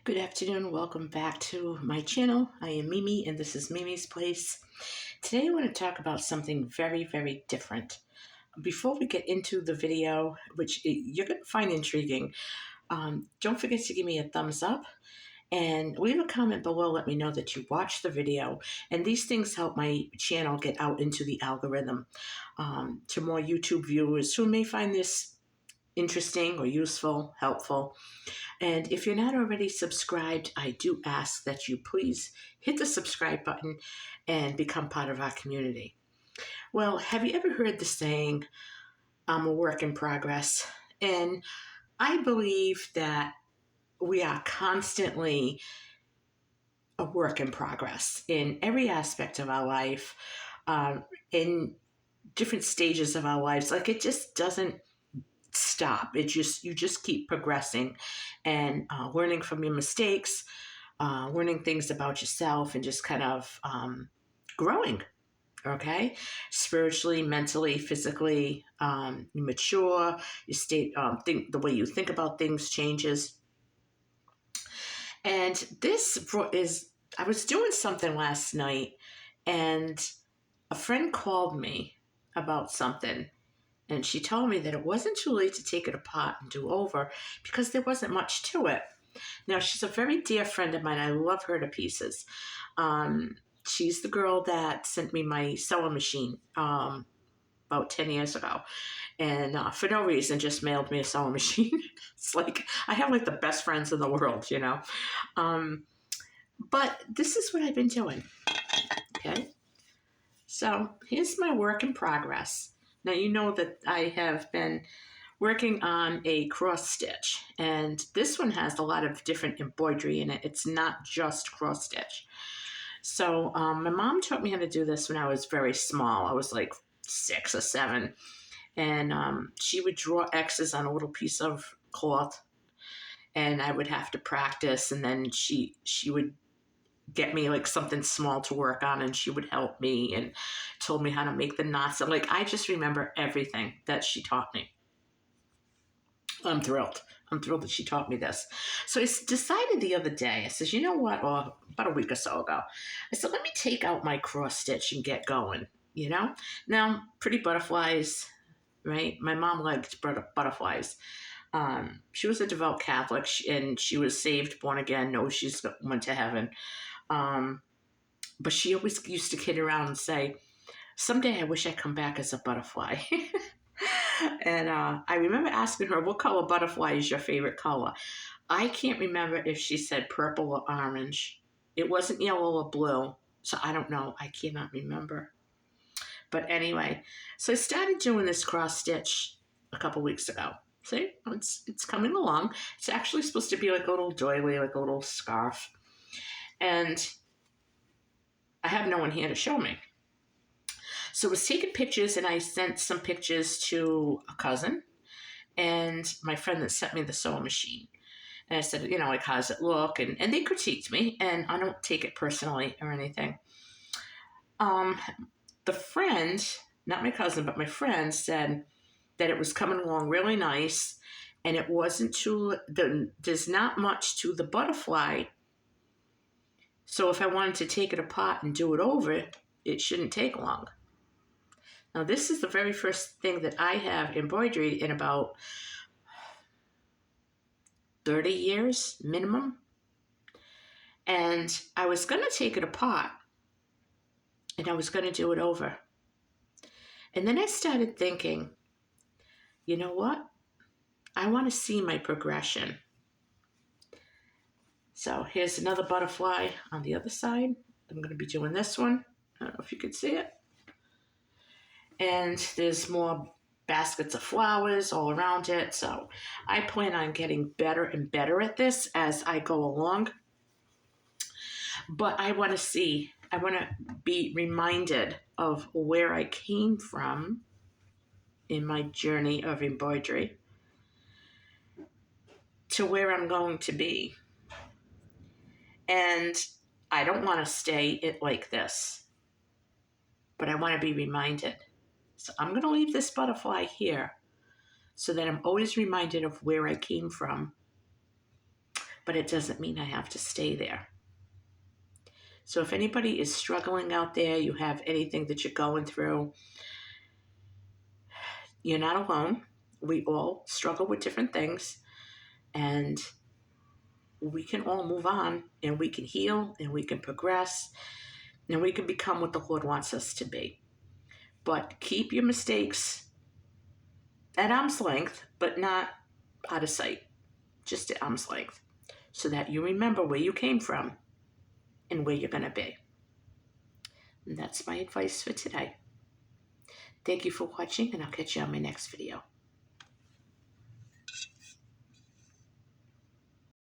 Good afternoon. Welcome back to my channel. I am Mimi and this is Mimi's Place. Today I want to talk about something very, very different. Before we get into the video, which you're going to find intriguing, don't forget to give me a thumbs up and leave a comment below. Let me know that you watched the video. And these things help my channel get out into the algorithm to more YouTube viewers who may find this interesting or useful, helpful. And if you're not already subscribed, I do ask that you please hit the subscribe button and become part of our community. Well, have you ever heard the saying, I'm a work in progress? And I believe that we are constantly a work in progress in every aspect of our life, in different stages of our lives. Like it just doesn't stop. You just keep progressing and learning from your mistakes, learning things about yourself, and just kind of growing. Okay, spiritually, mentally, physically, you mature. You think the way you think about things changes. And I was doing something last night, and a friend called me about something. And she told me that it wasn't too late to take it apart and do over because there wasn't much to it. Now, she's a very dear friend of mine. I love her to pieces. She's the girl that sent me my sewing machine about 10 years ago. And for no reason, just mailed me a sewing machine. It's like, I have like the best friends in the world, you know. But this is what I've been doing. Okay. So here's my work in progress. Now, you know that I have been working on a cross stitch, and this one has a lot of different embroidery in it. It's not just cross stitch. So my mom taught me how to do this when I was very small. I was like 6 or 7, and she would draw X's on a little piece of cloth, and I would have to practice, and then she would get me like something small to work on, and she would help me and told me how to make the knots. And like, I just remember everything that she taught me. I'm thrilled that she taught me this. So I decided the other day, I said, you know what, or about a week or so ago, I said, let me take out my cross stitch and get going, you know. Now, pretty butterflies, right? My mom liked butterflies. She was a devout Catholic, and she was saved, born again. No, she's went to heaven. But she always used to kid around and say, someday I wish I'd come back as a butterfly. And I remember asking her, what color butterfly is your favorite color? I can't remember if she said purple or orange. It wasn't yellow or blue. So I don't know. I cannot remember. But anyway, so I started doing this cross stitch a couple weeks ago. See, it's coming along. It's actually supposed to be like a little doily, like a little scarf. And I have no one here to show me. So I was taking pictures, and I sent some pictures to a cousin and my friend that sent me the sewing machine. And I said, you know, like, how's it look? And they critiqued me, and I don't take it personally or anything. The friend, not my cousin, but my friend said that it was coming along really nice, and it wasn't there's not much to the butterfly. So if I wanted to take it apart and do it over, it shouldn't take long. Now, this is the very first thing that I have embroidered in about 30 years minimum. And I was going to take it apart, and I was going to do it over. And then I started thinking, you know what? I want to see my progression. So here's another butterfly on the other side. I'm going to be doing this one. I don't know if you can see it. And there's more baskets of flowers all around it. So I plan on getting better and better at this as I go along. But I want to be reminded of where I came from in my journey of embroidery to where I'm going to be. And I don't want to stay it like this, but I want to be reminded. So I'm going to leave this butterfly here so that I'm always reminded of where I came from but it doesn't mean I have to stay there. So if anybody is struggling out there, you have anything that you're going through, you're not alone. We all struggle with different things, and we can all move on, and we can heal, and we can progress, and we can become what the Lord wants us to be. But keep your mistakes at arm's length, but not out of sight, just at arm's length, so that you remember where you came from and where you're going to be. And that's my advice for today. Thank you for watching, and I'll catch you on my next video.